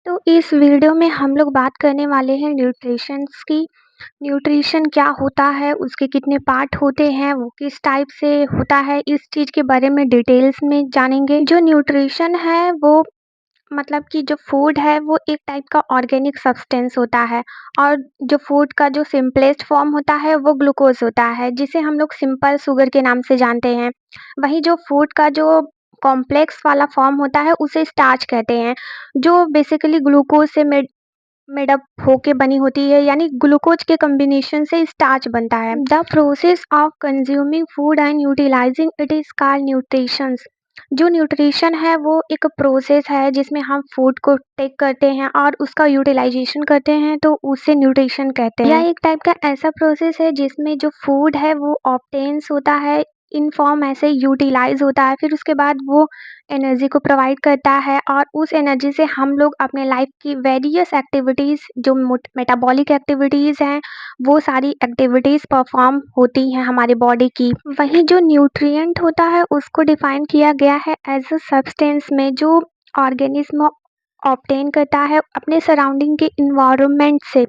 तो इस वीडियो में हम लोग बात करने वाले हैं न्यूट्रिशंस की। न्यूट्रिशन क्या होता है, उसके कितने पार्ट होते हैं, वो किस टाइप से होता है, इस चीज़ के बारे में डिटेल्स में जानेंगे। जो न्यूट्रिशन है वो मतलब कि जो फूड है वो एक टाइप का ऑर्गेनिक सब्सटेंस होता है। और जो फूड का जो सिंपलेस्ट फॉर्म होता है वो ग्लूकोज होता है, जिसे हम लोग सिंपल शुगर के नाम से जानते हैं। वहीं जो फूड का जो कॉम्प्लेक्स वाला फॉर्म होता है उसे स्टार्च कहते हैं, जो बेसिकली ग्लूकोज से मेडअप होके बनी होती है, यानी ग्लूकोज के कॉम्बिनेशन से स्टार्च बनता है। The process of consuming food and utilizing it is called nutrition. जो न्यूट्रिशन है वो एक प्रोसेस है जिसमें हम फूड को टेक करते हैं और उसका यूटिलाइजेशन करते हैं, तो उसे न्यूट्रिशन कहते हैं। यह एक टाइप का ऐसा प्रोसेस है जिसमें जो फूड है वो ऑब्टेन्स होता है, इन फॉर्म ऐसे यूटिलाइज होता है, फिर उसके बाद वो एनर्जी को प्रोवाइड करता है और उस एनर्जी से हम लोग अपने लाइफ की वेरियस एक्टिविटीज़, जो मेटाबॉलिक एक्टिविटीज़ हैं, वो सारी एक्टिविटीज़ परफॉर्म होती हैं हमारे बॉडी की। वहीं जो न्यूट्रिएंट होता है उसको डिफाइन किया गया है एज अ सब्सटेंस में जो ऑर्गेनिज्म ऑब्टेन करता है अपने सराउंडिंग के इन्वायरमेंट से,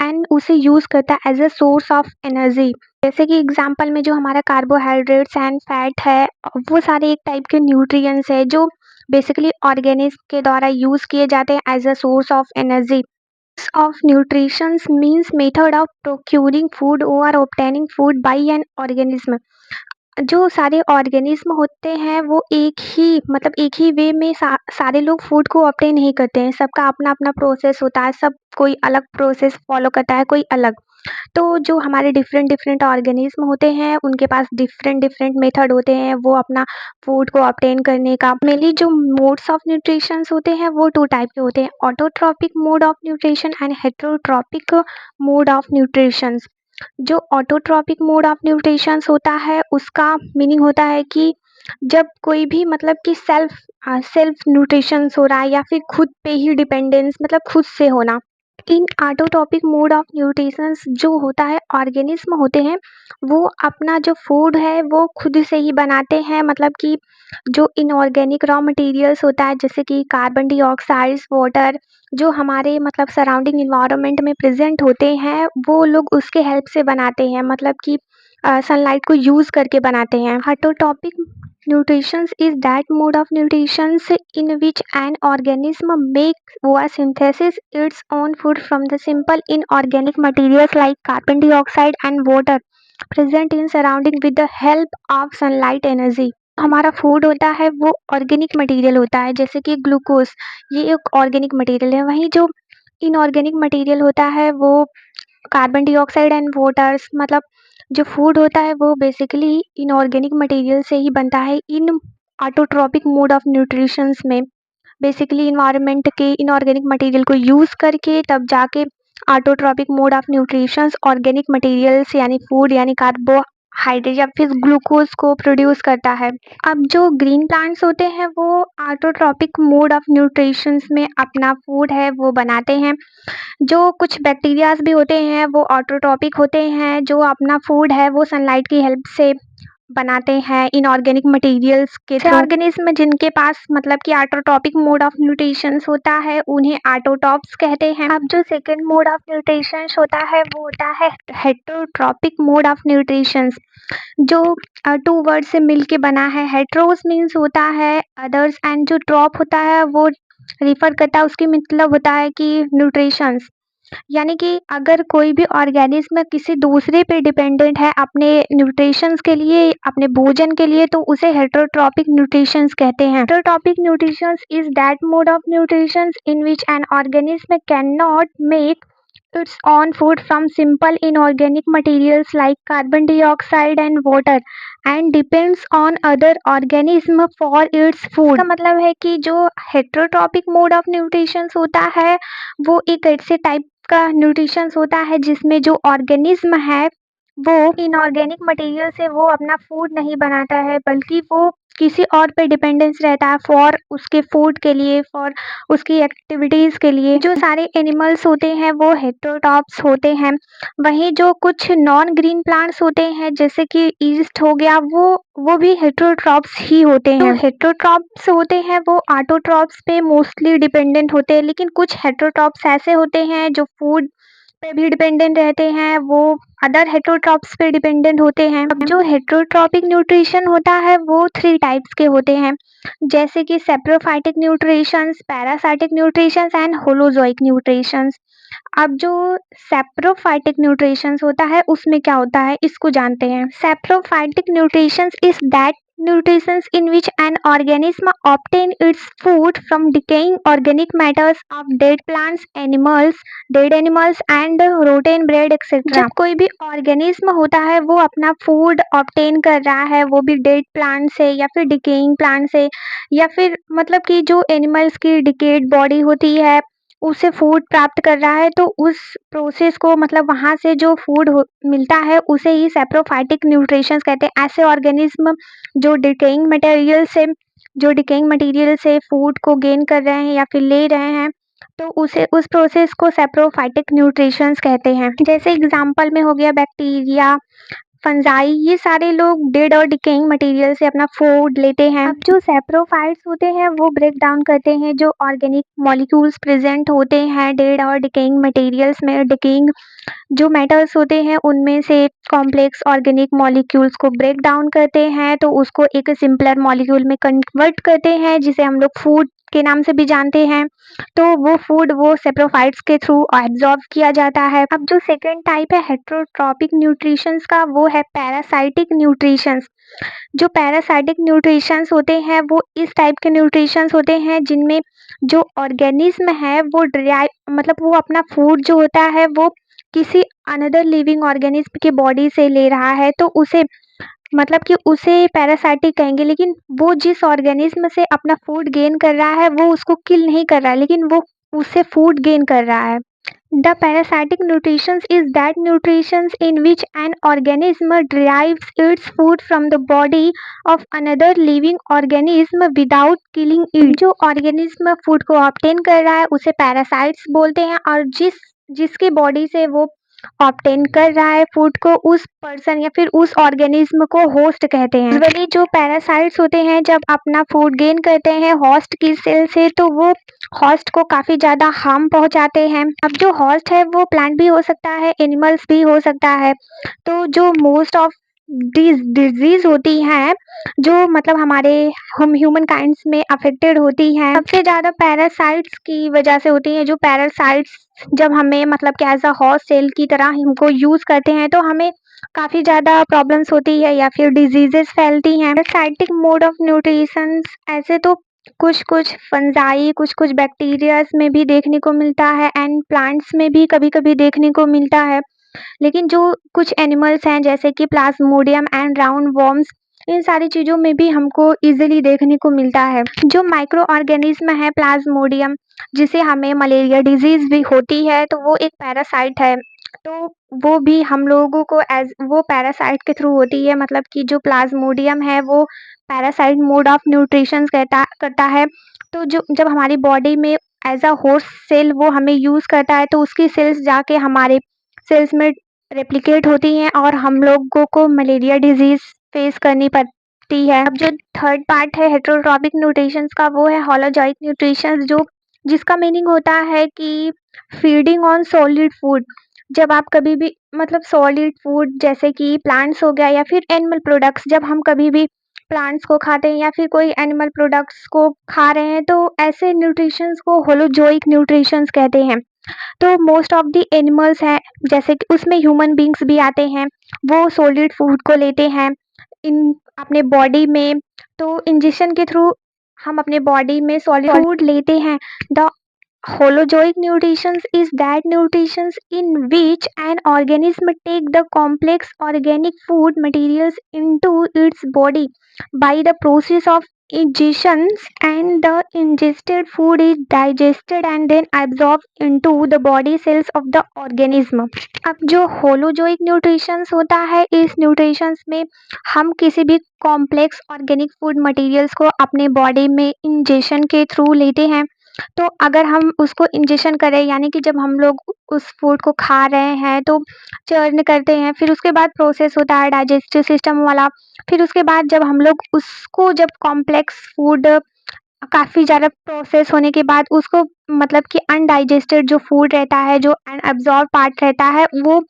एंड उसे यूज़ करता है as a source of energy. जैसे कि एग्जांपल में जो हमारा कार्बोहाइड्रेट्स एंड फैट है, वो सारे एक टाइप के न्यूट्रिएंट्स है जो बेसिकली ऑर्गेनिज्म के द्वारा यूज़ किए जाते हैं as a source of energy. Of nutrition means method of procuring food or obtaining food by an organism। जो सारे ऑर्गेनिज्म होते हैं वो एक ही मतलब एक ही वे में सारे लोग फूड को ऑब्टेन नहीं करते हैं, सबका अपना अपना प्रोसेस होता है, सब कोई अलग प्रोसेस फॉलो करता है, कोई अलग। तो जो हमारे डिफरेंट डिफरेंट ऑर्गेनिज्म होते हैं उनके पास डिफरेंट डिफरेंट मेथड होते हैं वो अपना फूड को ऑब्टेन करने का। मेनली जो मोड्स ऑफ न्यूट्रिशन होते हैं वो टू टाइप के होते हैं, autotrophic mode of nutrition and heterotrophic mode of nutrition. जो ऑटोट्रॉपिक मोड ऑफ न्यूट्रिशन होता है उसका मीनिंग होता है कि जब कोई भी मतलब कि सेल्फ न्यूट्रिशन हो रहा है या फिर खुद पे ही डिपेंडेंस मतलब खुद से होना। इन ऑटोटॉपिक मोड ऑफ न्यूट्रिशन जो होता है ऑर्गेनिज्म होते हैं वो अपना जो फूड है वो खुद से ही बनाते हैं, मतलब कि जो इनऑर्गेनिक रॉ मटेरियल्स होता है जैसे कि कार्बन डाइऑक्साइड्स, वाटर, जो हमारे मतलब सराउंडिंग इन्वायरमेंट में प्रेजेंट होते हैं वो लोग उसके हेल्प से बनाते हैं, मतलब कि सनलाइट को यूज़ करके बनाते हैं। ऑटोटॉपिक nutrition is that mode of nutrition in which an organism makes or synthesis its own food from the simple inorganic materials like carbon dioxide and water present in surrounding with the help of sunlight energy। हमारा food होता है वो organic material होता है, जैसे कि glucose, ये एक ऑर्गेनिक मटेरियल है। वहीं जो इनऑर्गेनिक मटेरियल होता है वो कार्बन डाइऑक्साइड एंड वाटर्स, मतलब जो फूड होता है वो बेसिकली इनऑर्गेनिक मटेरियल से ही बनता है। इन ऑटोट्रॉपिक मोड ऑफ न्यूट्रिशंस में बेसिकली इन्वायरमेंट के इनऑर्गेनिक मटेरियल को यूज़ करके तब जाके autotrophic mode of nutritions organic materials यानी फूड यानी कार्बोहाइड्रेट या फिर ग्लूकोज को प्रोड्यूस करता है। अब जो ग्रीन प्लांट्स होते हैं वो ऑटोट्रॉपिक मोड ऑफ न्यूट्रिशंस में अपना फूड है वो बनाते हैं। जो कुछ बैक्टीरियाज भी होते हैं वो ऑटोट्रॉपिक होते हैं, जो अपना फूड है वो सनलाइट की हेल्प से बनाते हैं इनऑर्गेनिक मटेरियल्स के थ्रू। ऑर्गेनिज्म जिनके पास मतलब कि ऑटोट्रॉपिक मोड ऑफ न्यूट्रिशन होता है उन्हें ऑटोटॉप्स कहते हैं। अब जो सेकंड मोड ऑफ न्यूट्रिशन होता है वो होता है हेटेरोट्रॉपिक मोड ऑफ न्यूट्रिशन, जो टू वर्ड से मिलके बना है। हेट्रोस मीन्स होता है अदर्स एंड जो ट्रॉप होता है वो रिफर करता है, उसकी मतलब होता है कि न्यूट्रिशंस, यानी कि अगर कोई भी ऑर्गेनिज्म किसी दूसरे पे डिपेंडेंट है अपने न्यूट्रिशंस के लिए, अपने भोजन के लिए, तो उसे हेटेरोट्रॉपिक न्यूट्रिशंस कहते हैं। Heterotrophic nutritions is that mode of nutritions in which an organism can not make its own food from simple inorganic materials like carbon dioxide and water and depends on other organism for its food। इसका मतलब है कि जो heterotrophic mode of nutrition होता है वो एक ऐसे टाइप का न्यूट्रिशन होता है जिसमें जो ऑर्गेनिज्म है वो इनऑर्गेनिक मटेरियल से वो अपना फूड नहीं बनाता है, बल्कि वो किसी और पे डिपेंडेंस रहता है फॉर उसके फूड के लिए, फॉर उसकी एक्टिविटीज़ के लिए। जो सारे एनिमल्स होते हैं वो हेटेरोट्रॉप्स होते हैं। वहीं जो कुछ नॉन ग्रीन प्लांट्स होते हैं जैसे कि ईस्ट हो गया, वो भी हेटेरोट्रॉप्स ही होते हैं। जो हेटेरोट्रॉप्स होते हैं वो ऑटोट्रॉप्स पे मोस्टली डिपेंडेंट होते हैं, लेकिन कुछ हेटेरोट्रॉप्स ऐसे होते हैं जो फूड पे भी डिपेंडेंट रहते हैं, वो अदर हेटेरोट्रॉप्स पे डिपेंडेंट होते हैं। अब जो हेटेरोट्रॉपिक न्यूट्रिशन होता है वो 3 टाइप्स के होते हैं, जैसे कि saprophytic nutritions, parasitic nutritions and holozoic nutritions. अब जो सेप्रोफाइटिक न्यूट्रिशंस होता है उसमें क्या होता है इसको जानते हैं। Saprophytic nutritions is that nutritions in which an organism obtain its food from decaying organic matters of dead plants, dead animals and rotten bread etcetera. जब कोई भी ऑर्गेनिज्म होता है वो अपना फूड ऑब्टेन कर रहा है, वो भी डेड प्लांट से या फिर डिकेइंग प्लांट से, या फिर मतलब कि जो एनिमल्स की डिकेड बॉडी होती है उसे फूड प्राप्त कर रहा है, तो उस प्रोसेस को मतलब वहाँ से जो फूड मिलता है उसे ही सेप्रोफाइटिक न्यूट्रिशंस कहते हैं। ऐसे ऑर्गेनिज्म जो डिकेइंग मटेरियल से फूड को गेन कर रहे हैं या फिर ले रहे हैं, तो उस प्रोसेस को सेप्रोफाइटिक न्यूट्रिशंस कहते हैं। जैसे एग्जांपल में हो गया बैक्टीरिया, फंजाई, ये सारे लोग डेड और डिकेइंग मटेरियल से अपना फूड लेते हैं। अब जो सेप्रोफाइट्स होते हैं वो ब्रेक डाउन करते हैं जो ऑर्गेनिक मॉलिक्यूल्स प्रेजेंट होते हैं डेड और डिकेइंग मटेरियल्स में। डिकेइंग जो मेटल्स होते हैं उनमें से कॉम्प्लेक्स ऑर्गेनिक मॉलिक्यूल्स को ब्रेक डाउन करते हैं, तो उसको एक सिंपलर मॉलिक्यूल में कन्वर्ट करते हैं जिसे हम लोग फूड के नाम से भी जानते हैं। तो वो फूड वो सेप्रोफाइट्स के थ्रू एब्जॉर्ब किया जाता है। अब जो सेकेंड टाइप है हेटेरोट्रॉपिक न्यूट्रिशंस का, वो है पैरासाइटिक न्यूट्रिशंस। जो पैरासाइटिक न्यूट्रिशंस होते हैं वो इस टाइप के न्यूट्रिशंस होते हैं जिनमें जो ऑर्गेनिज्म है वो ड्राइव मतलब वो अपना फूड जो होता है वो किसी अनदर लिविंग ऑर्गेनिज्म की बॉडी से ले रहा है, तो उसे मतलब कि उसे पैरासाइटिक कहेंगे। लेकिन वो जिस ऑर्गेनिज्म से अपना फूड गेन कर रहा है वो उसको किल नहीं कर रहा है, लेकिन वो उससे फूड गेन कर रहा है। The parasitic nutrition is that nutrition in which an organism derives its food from the body of another living organism without killing it। जो organism फूड को ऑब्टेन कर रहा है उसे पैरासाइट्स बोलते हैं, और जिसकी बॉडी से वो ऑब्टेन कर रहा है फूड को उस पर्सन या फिर उस ऑर्गेनिज्म को होस्ट कहते हैं। यूजुअली जो पैरासाइट्स होते हैं जब अपना फूड गेन करते हैं होस्ट की सेल से, तो वो होस्ट को काफ़ी ज़्यादा हार्म पहुंचाते हैं। अब जो होस्ट है वो प्लांट भी हो सकता है, एनिमल्स भी हो सकता है। तो जो मोस्ट ऑफ डिजीज होती हैं जो मतलब हमारे हम ह्यूमन काइंड्स में अफेक्टेड होती हैं, सबसे ज़्यादा पैरासाइट्स की वजह से होती हैं। जो पैरासाइट्स जब हमें मतलब कि एज अ होस्ट सेल की तरह हमको यूज़ करते हैं तो हमें काफ़ी ज़्यादा प्रॉब्लम्स होती है या फिर डिजीजेस फैलती हैं। पैरासाइटिक मोड ऑफ न्यूट्रिशन ऐसे तो कुछ कुछ फंजाई, कुछ कुछ बैक्टीरियाज में भी देखने को मिलता है एंड प्लांट्स में भी कभी कभी देखने को मिलता है। लेकिन जो कुछ एनिमल्स हैं जैसे कि प्लाज्मोडियम एंड राउंड वॉर्म्स, इन सारी चीज़ों में भी हमको इजीली देखने को मिलता है। जो माइक्रो ऑर्गेनिज्म है प्लाज्मोडियम, जिसे हमें मलेरिया डिजीज भी होती है, तो वो एक पैरासाइट है। तो वो भी हम लोगों को एज वो पैरासाइट के थ्रू होती है, मतलब कि जो प्लाज्मोडियम है वो पैरासाइट मोड ऑफ न्यूट्रिशन करता है। तो जो जब हमारी बॉडी में एज अ होस्ट सेल वो हमें यूज़ करता है तो उसकी सेल्स जाके हमारे सेल्स में रेप्लिकेट होती हैं और हम लोगों को मलेरिया डिजीज फेस करनी पड़ती है। अब जो थर्ड पार्ट है हेटेरोट्रॉपिक न्यूट्रिशंस का, वो है होलोजोइक न्यूट्रिशंस, जो जिसका मीनिंग होता है कि फीडिंग ऑन सॉलिड फूड। जब आप कभी भी मतलब सॉलिड फूड जैसे कि प्लांट्स हो गया या फिर एनिमल प्रोडक्ट्स, जब हम कभी भी प्लांट्स को खाते हैं या फिर कोई एनिमल प्रोडक्ट्स को खा रहे हैं, तो ऐसे न्यूट्रिशंस को होलोजोइक न्यूट्रिशंस कहते हैं। तो मोस्ट ऑफ द एनिमल्स हैं जैसे कि उसमें ह्यूमन बींग्स भी आते हैं, वो सॉलिड फूड को लेते हैं इन अपने बॉडी में। तो इंजेक्शन के थ्रू हम अपने बॉडी में सॉलिड फूड लेते हैं। The holozoic nutrition is that nutrition in which an organism take the complex organic food materials into its body by the process of ingestions and the ingested food is digested and then absorbed into the body cells of the organism. अब जो holozoic nutritions होता है, इस nutritions में हम किसी भी complex organic food materials को अपने बॉडी में इंजेशन के थ्रू लेते हैं। तो अगर हम उसको इंजेशन करें यानी कि जब हम लोग उस फूड को खा रहे हैं तो चर्न करते हैं, फिर उसके बाद प्रोसेस होता है डाइजेस्टिव सिस्टम वाला। फिर उसके बाद जब हम लोग उसको जब कॉम्प्लेक्स फूड काफ़ी ज़्यादा प्रोसेस होने के बाद उसको मतलब कि अनडाइजेस्टेड जो फूड रहता है, जो अनअब्ज़ॉर्ब पार्ट रहता है, वो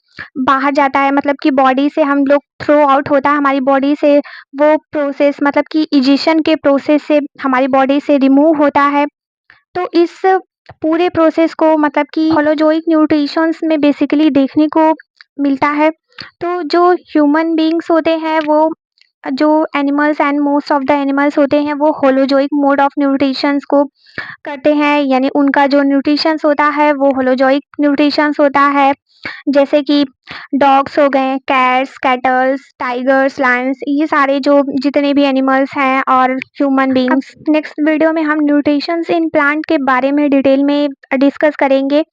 बाहर जाता है, मतलब कि बॉडी से हम लोग थ्रो आउट होता है हमारी बॉडी से। वो प्रोसेस मतलब कि इजेशन के प्रोसेस से हमारी बॉडी से रिमूव होता है। तो इस पूरे प्रोसेस को मतलब कि होलोजोइक न्यूट्रिशंस में बेसिकली देखने को मिलता है। तो जो ह्यूमन बीइंग्स होते हैं वो जो animals and most of the animals होते हैं वो होलोजोइक मोड ऑफ न्यूट्रिशंस को करते हैं, यानी उनका जो न्यूट्रिशंस होता है वो होलोजोइक न्यूट्रिशंस होता है। जैसे कि डॉग्स हो गए, कैट्स, कैटल्स, टाइगर्स, लायंस, ये सारे जो जितने भी एनिमल्स हैं और ह्यूमन बीइंग्स। नेक्स्ट वीडियो में हम न्यूट्रिशंस इन प्लांट के बारे में डिटेल में डिस्कस करेंगे।